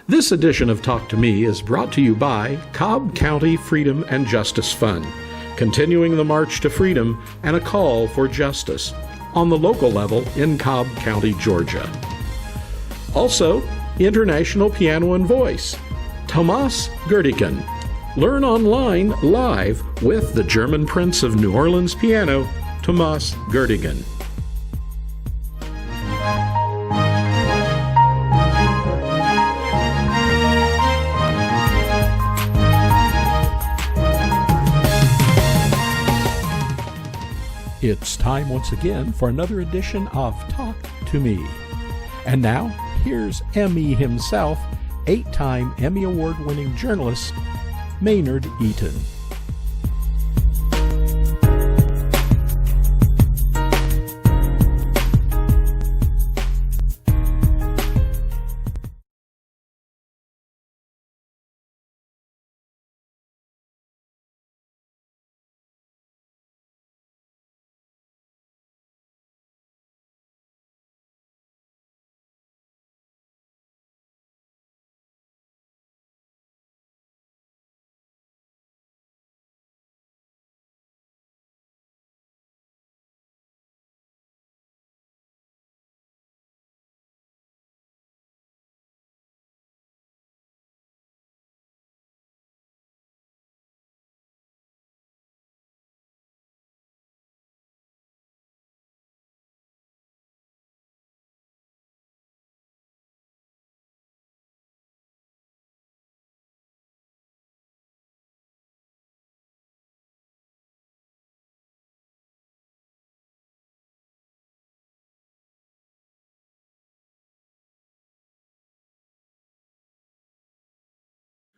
This edition of Talk to Me is brought to you by Cobb County Freedom and Justice Fund, continuing the march to freedom and a call for justice on the local level in Cobb County, Georgia. Also, International Piano and Voice, Tomas Gerdiken. Learn online live with the German Prince of New Orleans piano, Tomas Gerdiken. It's time once again for another edition of Talk to Me. And now, here's Emmy himself, 8-time Emmy Award-winning journalist, Maynard Eaton.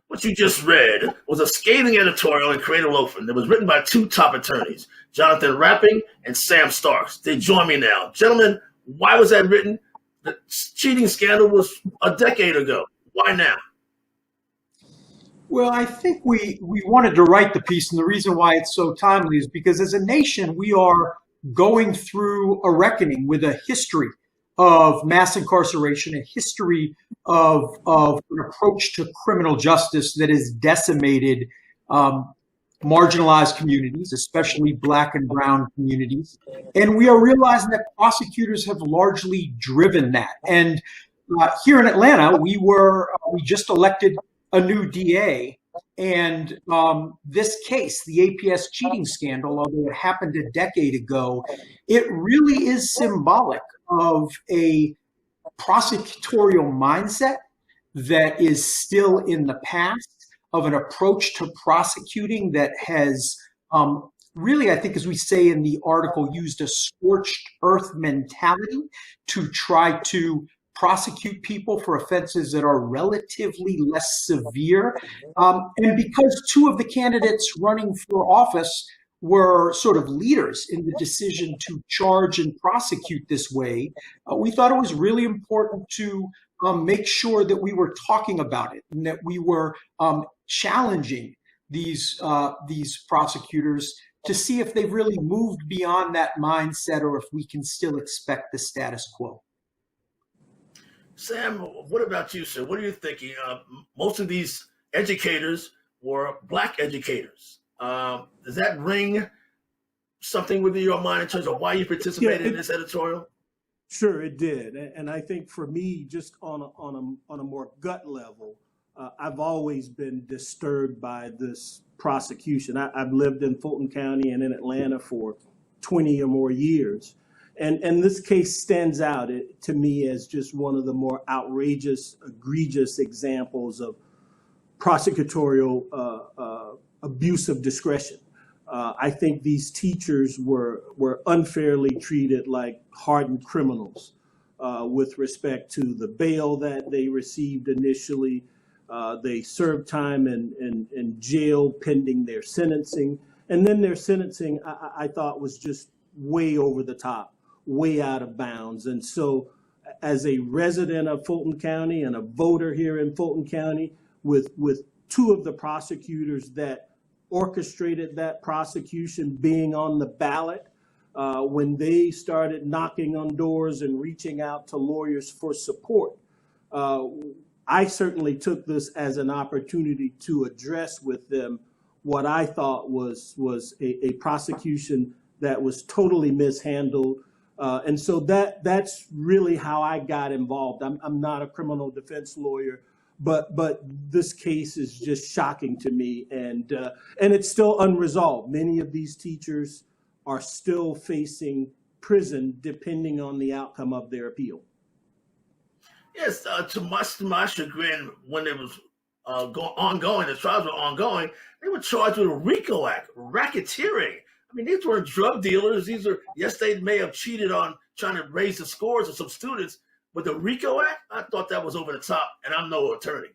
What you just read was a scathing editorial in Creative Loafing that was written by two top attorneys, Jonathan Rapping and Sam Starks. They join me now. Gentlemen, why was that written? The cheating scandal was a decade ago. Why now? Well, I think we wanted to write the piece, and the reason why it's so timely is because as a nation, we are going through a reckoning with a history of mass incarceration, a history of an approach to criminal justice that has decimated marginalized communities, especially Black and brown communities. And we are realizing that prosecutors have largely driven that. And here in Atlanta, we just elected a new DA. And this case, the APS cheating scandal, although it happened a decade ago, it really is symbolic of a prosecutorial mindset that is still in the past, of an approach to prosecuting that has really, I think, as we say in the article, used a scorched earth mentality to try to prosecute people for offenses that are relatively less severe. And because two of the candidates running for office were sort of leaders in the decision to charge and prosecute this way, we thought it was really important to make sure that we were talking about it and that we were challenging these prosecutors to see if they've really moved beyond that mindset or if we can still expect the status quo. Sam, what about you, sir? What are you thinking? Most of these educators were Black educators. Does that ring something within your mind in terms of why you participated in this editorial? Sure, it did. And I think for me, just on a more gut level, I've always been disturbed by this prosecution. I've lived in Fulton County and in Atlanta for 20 or more years. And this case stands out to me as just one of the more outrageous, egregious examples of prosecutorial abuse of discretion. I think these teachers were unfairly treated like hardened criminals with respect to the bail that they received initially. They served time in jail pending their sentencing. And then their sentencing, I thought, was just way over the top, way out of bounds. And so as a resident of Fulton County and a voter here in Fulton County, with two of the prosecutors that orchestrated that prosecution being on the ballot, when they started knocking on doors and reaching out to lawyers for support, I certainly took this as an opportunity to address with them what I thought was a prosecution that was totally mishandled. And so that's really how I got involved. I'm not a criminal defense lawyer, but this case is just shocking to me, and it's still unresolved. Many of these teachers are still facing prison depending on the outcome of their appeal. Yes, to my chagrin, when it was ongoing, the trials were ongoing, they were charged with a RICO Act, racketeering. I mean, these weren't drug dealers. These are, yes, they may have cheated on trying to raise the scores of some students, but the RICO Act, I thought that was over the top, and I'm no attorney.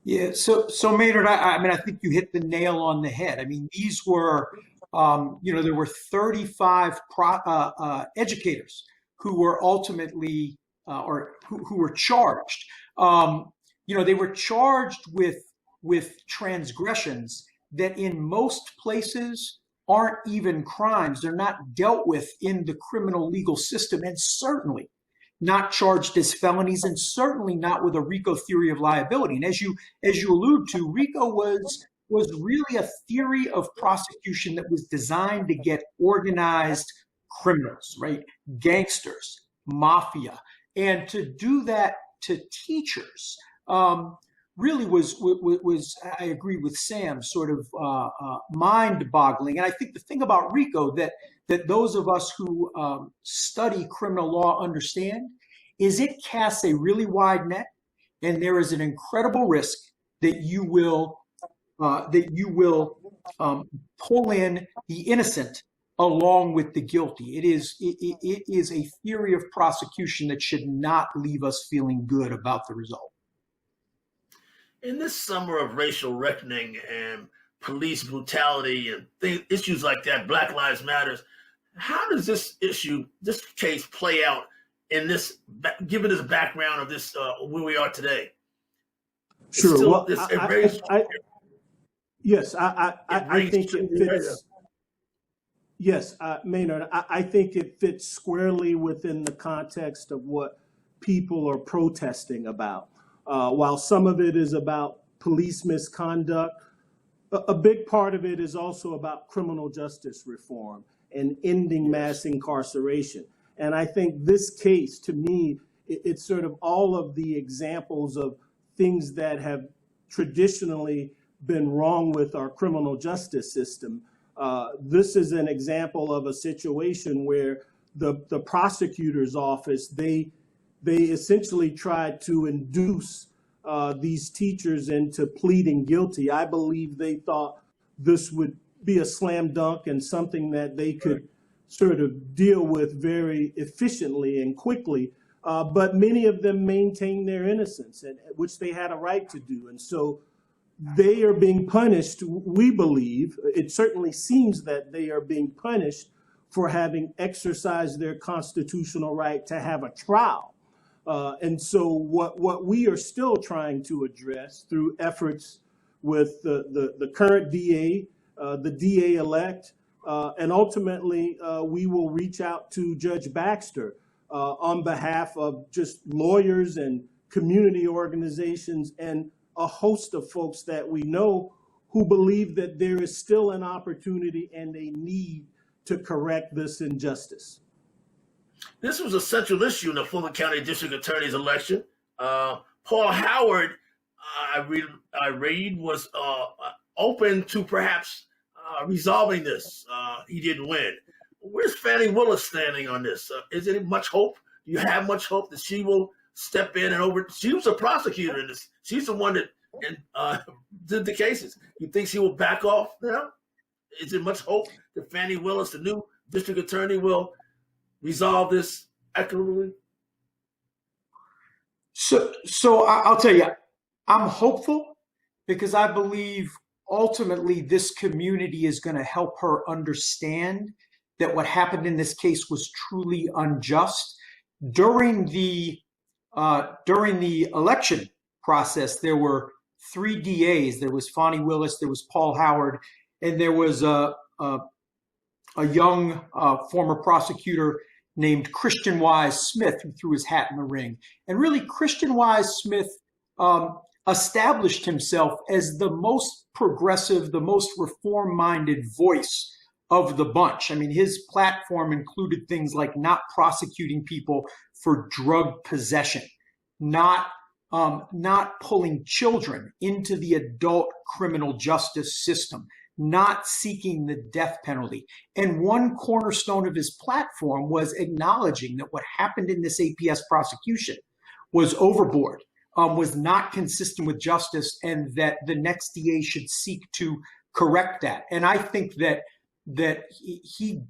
Yeah, so Maynard, I mean, I think you hit the nail on the head. I mean, these were, there were 35 educators who were ultimately, or who were charged. They were charged with transgressions that in most places aren't even crimes. They're not dealt with in the criminal legal system, and certainly not charged as felonies, and certainly not with a RICO theory of liability. And as you allude to, RICO was really a theory of prosecution that was designed to get organized criminals, right? Gangsters, mafia. And to do that to teachers really was, I agree with Sam, sort of mind-boggling. And I think the thing about RICO that those of us who study criminal law understand is it casts a really wide net, and there is an incredible risk that you will pull in the innocent along with the guilty. It is a theory of prosecution that should not leave us feeling good about the result. In this summer of racial reckoning and police brutality and issues like that, Black Lives Matters, how does this case play out in this, given this background of this, where we are today? Sure. Still, Well, I think it fits. Yes, Maynard, I think it fits squarely within the context of what people are protesting about. While some of it is about police misconduct, a big part of it is also about criminal justice reform and ending mass incarceration. And I think this case, to me, it's sort of all of the examples of things that have traditionally been wrong with our criminal justice system. This is an example of a situation where the prosecutor's office, they essentially tried to induce these teachers into pleading guilty. I believe they thought this would be a slam dunk and something that they could sort of deal with very efficiently and quickly. But many of them maintained their innocence, which they had a right to do. And so they are being punished, we believe. It certainly seems that they are being punished for having exercised their constitutional right to have a trial. And so what we are still trying to address through efforts with the current DA, the DA-elect, and ultimately we will reach out to Judge Baxter on behalf of just lawyers and community organizations and a host of folks that we know who believe that there is still an opportunity and a need to correct this injustice. This was a central issue in the Fulton County District Attorney's election. Paul Howard, I read, was open to perhaps resolving this. He didn't win. Where's Fani Willis standing on this? Is there much hope? Do you have much hope that she will step in and she was a prosecutor in this. She's the one that did the cases. You think she will back off now? Is there much hope that Fani Willis, the new district attorney, will resolve this equitably? So I'll tell you, I'm hopeful because I believe ultimately this community is going to help her understand that what happened in this case was truly unjust. During the election process, there were 3 DAs. There was Fani Willis, there was Paul Howard, and there was a young former prosecutor named Christian Wise Smith, who threw his hat in the ring. And really, Christian Wise Smith established himself as the most progressive, the most reform-minded voice of the bunch. I mean, his platform included things like not prosecuting people for drug possession, not pulling children into the adult criminal justice system, not seeking the death penalty. And one cornerstone of his platform was acknowledging that what happened in this APS prosecution was overboard, was not consistent with justice, and that the next DA should seek to correct that. And I think that he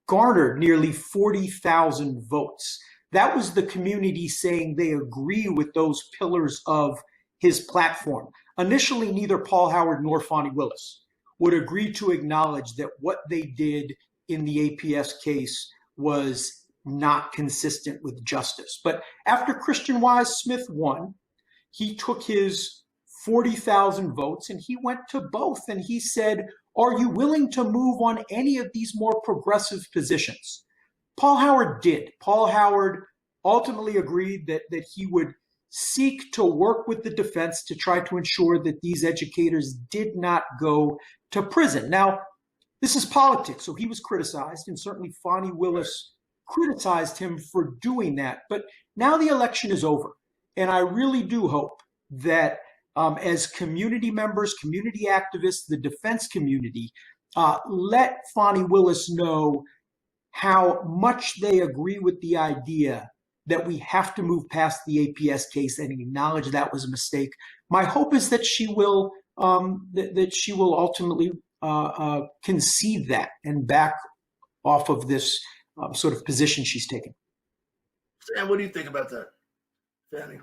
garnered nearly 40,000 votes. That was the community saying they agree with those pillars of his platform. Initially, neither Paul Howard nor Fani Willis would agree to acknowledge that what they did in the APS case was not consistent with justice. But after Christian Wise Smith won, he took his 40,000 votes and he went to both and he said, are you willing to move on any of these more progressive positions? Paul Howard did. Paul Howard ultimately agreed that he would seek to work with the defense to try to ensure that these educators did not go to prison. Now, this is politics, so he was criticized, and certainly Fani Willis criticized him for doing that. But now the election is over, and I really do hope that as community members, community activists, the defense community, let Fani Willis know how much they agree with the idea that we have to move past the APS case and acknowledge that was a mistake. My hope is that she will ultimately concede that and back off of this sort of position she's taken. Sam, what do you think about that, Fanny?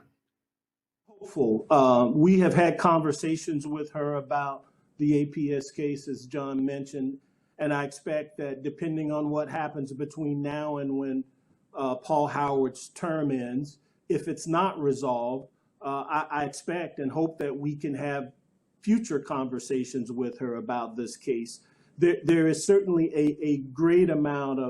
Hopeful. We have had conversations with her about the APS case, as John mentioned, and I expect that depending on what happens between now and when Paul Howard's term ends, if it's not resolved, I expect and hope that we can have future conversations with her about this case. There is certainly a great amount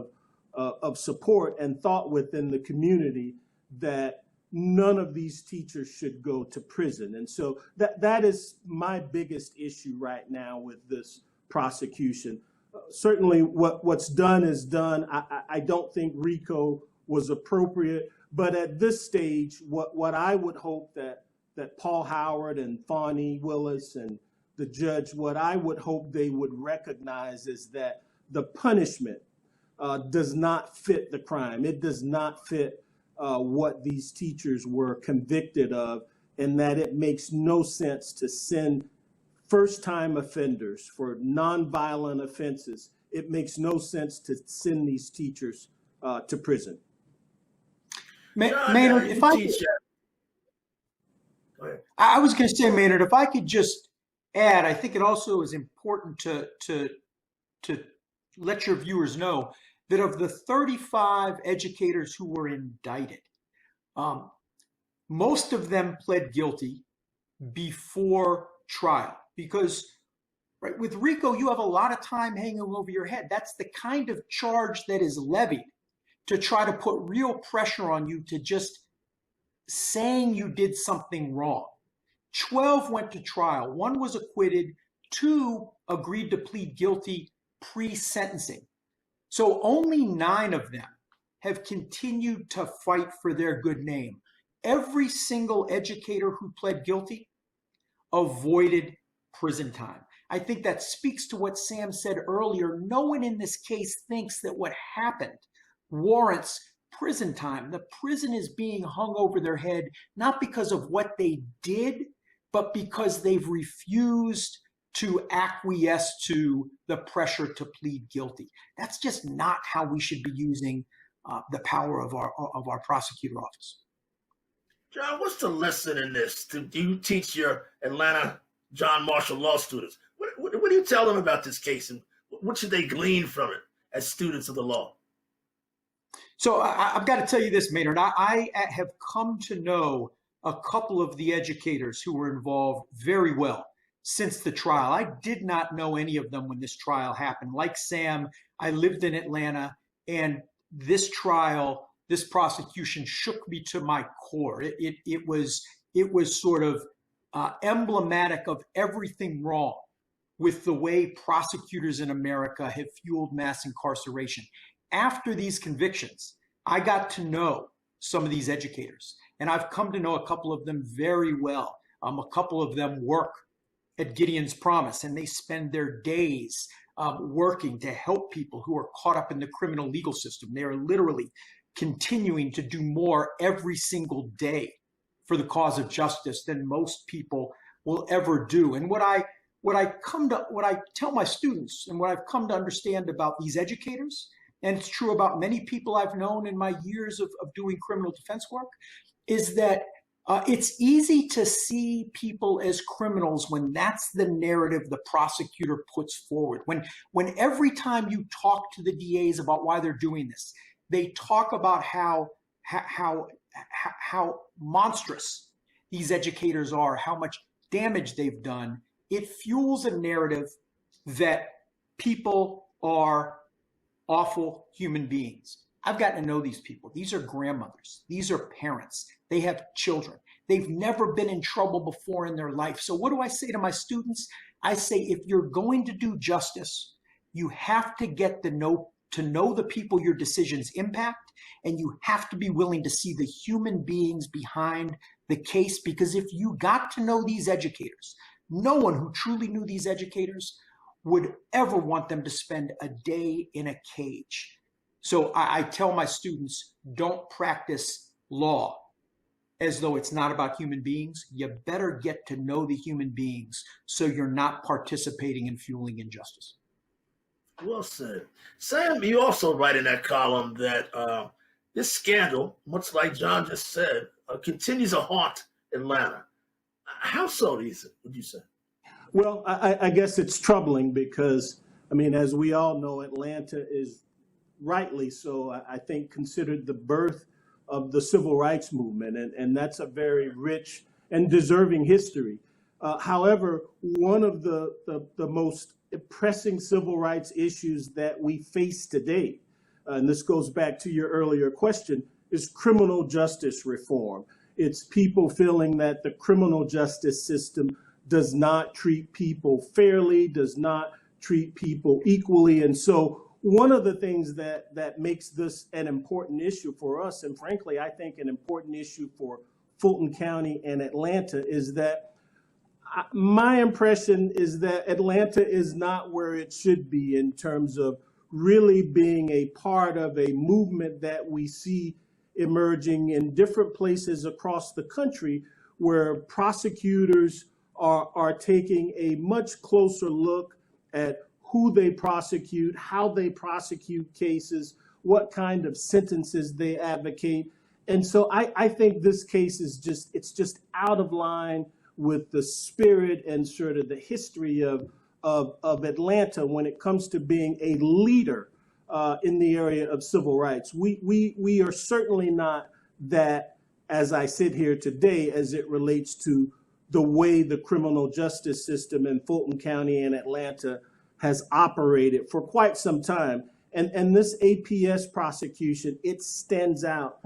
of support and thought within the community that none of these teachers should go to prison. And so that is my biggest issue right now with this prosecution. Certainly what's done is done. I don't think RICO was appropriate, but at this stage, what I would hope that Paul Howard and Fani Willis and the judge, what I would hope they would recognize is that the punishment does not fit the crime. It does not fit what these teachers were convicted of, and that it makes no sense to send first-time offenders for nonviolent offenses. It makes no sense to send these teachers to prison. Maynard, if I could, I was going to say, Maynard, if I could just add, I think it also is important to let your viewers know that of the 35 educators who were indicted, most of them pled guilty before trial because, right, with RICO, you have a lot of time hanging over your head. That's the kind of charge that is levied to try to put real pressure on you to just saying you did something wrong. 12 went to trial. 1 was acquitted. 2 agreed to plead guilty pre-sentencing. So only 9 of them have continued to fight for their good name. Every single educator who pled guilty avoided prison time. I think that speaks to what Sam said earlier. No one in this case thinks that what happened warrants prison time. The prison is being hung over their head, not because of what they did, but because they've refused to acquiesce to the pressure to plead guilty. That's just not how we should be using the power of our prosecutor office. John, what's the lesson in this? Do you teach your Atlanta John Marshall Law students? What do you tell them about this case, and what should they glean from it as students of the law? So I've got to tell you this, Maynard. I have come to know a couple of the educators who were involved very well since the trial. I did not know any of them when this trial happened. Like Sam, I lived in Atlanta, and this trial, this prosecution shook me to my core. It was sort of emblematic of everything wrong with the way prosecutors in America have fueled mass incarceration. After these convictions, I got to know some of these educators, and I've come to know a couple of them very well. A couple of them work at Gideon's Promise, and they spend their days working to help people who are caught up in the criminal legal system. They are literally continuing to do more every single day for the cause of justice than most people will ever do. And what I tell my students, and what I've come to understand about these educators, and it's true about many people I've known in my years of doing criminal defense work, is that it's easy to see people as criminals when that's the narrative the prosecutor puts forward. When every time you talk to the DAs about why they're doing this, they talk about how monstrous these educators are, how much damage they've done. It fuels a narrative that people are awful human beings. I've gotten to know these people. These are grandmothers. These are parents. They have children. They've never been in trouble before in their life. So what do I say to my students? I say, if you're going to do justice, you have to get to know the people your decisions impact, and you have to be willing to see the human beings behind the case. Because if you got to know these educators, no one who truly knew these educators would ever want them to spend a day in a cage. So I tell my students, don't practice law as though it's not about human beings. You better get to know the human beings so you're not participating in fueling injustice. Well said. Sam, you also write in that column that this scandal, much like John just said, continues to haunt Atlanta. How so, would you say? Well, I guess it's troubling because, I mean, as we all know, Atlanta is rightly so, I think, considered the birth of the civil rights movement, and that's a very rich and deserving history. However, one of the most pressing civil rights issues that we face today, and this goes back to your earlier question, is criminal justice reform. It's people feeling that the criminal justice system does not treat people fairly, does not treat people equally. And so one of the things that makes this an important issue for us, and frankly, I think an important issue for Fulton County and Atlanta, is that my impression is that Atlanta is not where it should be in terms of really being a part of a movement that we see emerging in different places across the country, where prosecutors are taking a much closer look at who they prosecute, how they prosecute cases, what kind of sentences they advocate. And so I think this case is just out of line with the spirit and sort of the history of Atlanta when it comes to being a leader in the area of civil rights. We are certainly not that, as I sit here today, as it relates to the way the criminal justice system in Fulton County and Atlanta has operated for quite some time. And this APS prosecution, it stands out,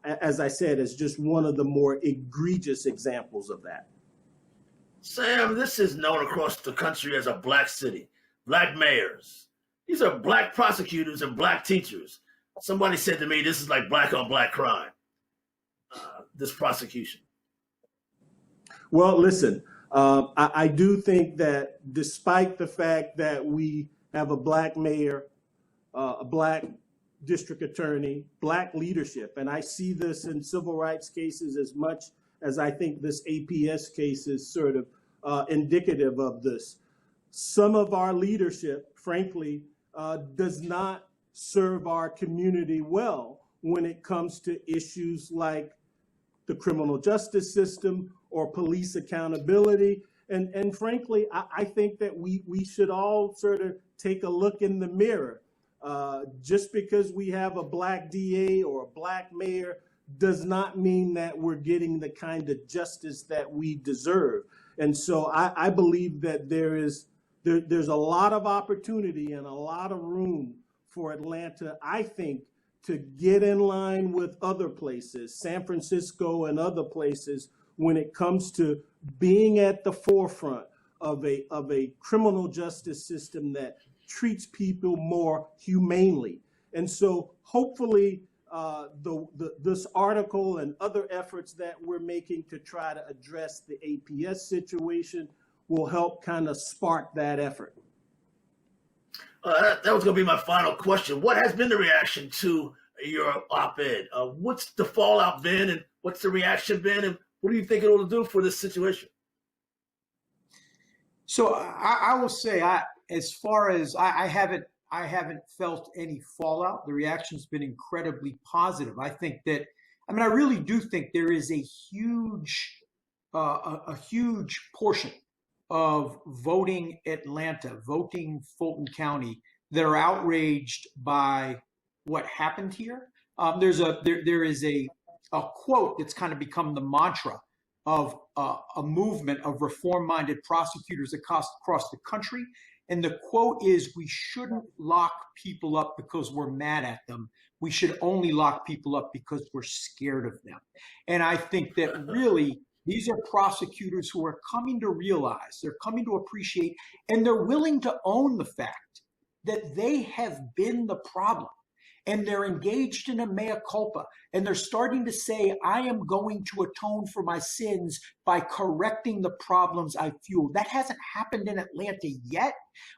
as I said, as just one of the more egregious examples of that. Sam, this is known across the country as a black city, black mayors. These are black prosecutors and black teachers. Somebody said to me, this is like black on black crime, this prosecution. Well, listen, I do think that despite the fact that we have a black mayor, a black district attorney, black leadership, and I see this in civil rights cases as much as I think this APS case is sort of indicative of this. Some of our leadership, frankly, does not serve our community well when it comes to issues like the criminal justice system or police accountability. And frankly, I think that we should all sort of take a look in the mirror. Just because we have a black DA or a black mayor does not mean that we're getting the kind of justice that we deserve. And so I believe that there's a lot of opportunity and a lot of room for Atlanta, I think, to get in line with other places, San Francisco and other places, when it comes to being at the forefront of a criminal justice system that treats people more humanely. And so hopefully this article and other efforts that we're making to try to address the APS situation will help kind of spark that effort. That was going to be my final question. What has been the reaction to your op-ed? What's the fallout been, and what's the reaction been, and what do you think it will do for this situation? So I will say, as far as I haven't felt any fallout. The reaction's been incredibly positive. I really do think there is a huge portion of voting Atlanta, voting Fulton County, that are outraged by what happened here. There is a quote that's kind of become the mantra of a movement of reform-minded prosecutors across the country. And the quote is, we shouldn't lock people up because we're mad at them. We should only lock people up because we're scared of them. And I think that really these are prosecutors who are coming to realize, they're coming to appreciate, and they're willing to own the fact that they have been the problem. And they're engaged in a mea culpa. And they're starting to say, I am going to atone for my sins by correcting the problems I fueled. That hasn't happened in Atlanta yet.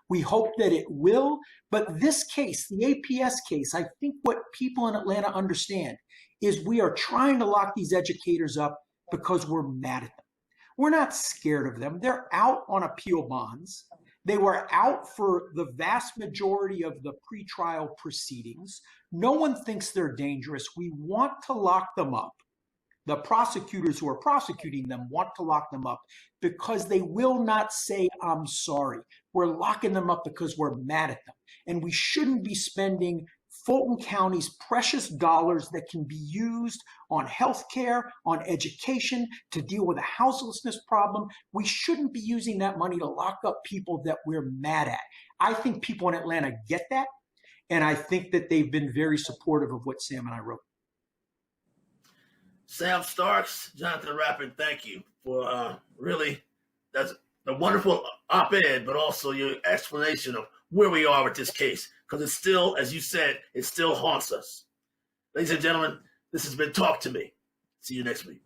We hope that it will. But this case, the APS case, I think what people in Atlanta understand is we are trying to lock these educators up because we're mad at them. We're not scared of them. They're out on appeal bonds. They were out for the vast majority of the pretrial proceedings. No one thinks they're dangerous. We want to lock them up. The prosecutors who are prosecuting them want to lock them up because they will not say, I'm sorry. We're locking them up because we're mad at them. And we shouldn't be spending Fulton County's precious dollars that can be used on healthcare, on education, to deal with a houselessness problem. We shouldn't be using that money to lock up people that we're mad at. I think people in Atlanta get that, and I think that they've been very supportive of what Sam and I wrote. Sam Starks, Jonathan Rappin, thank you for that's a wonderful op-ed, but also your explanation of where we are with this case, because it's still, as you said, it still haunts us. Ladies and gentlemen, this has been Talk to Me. See you next week.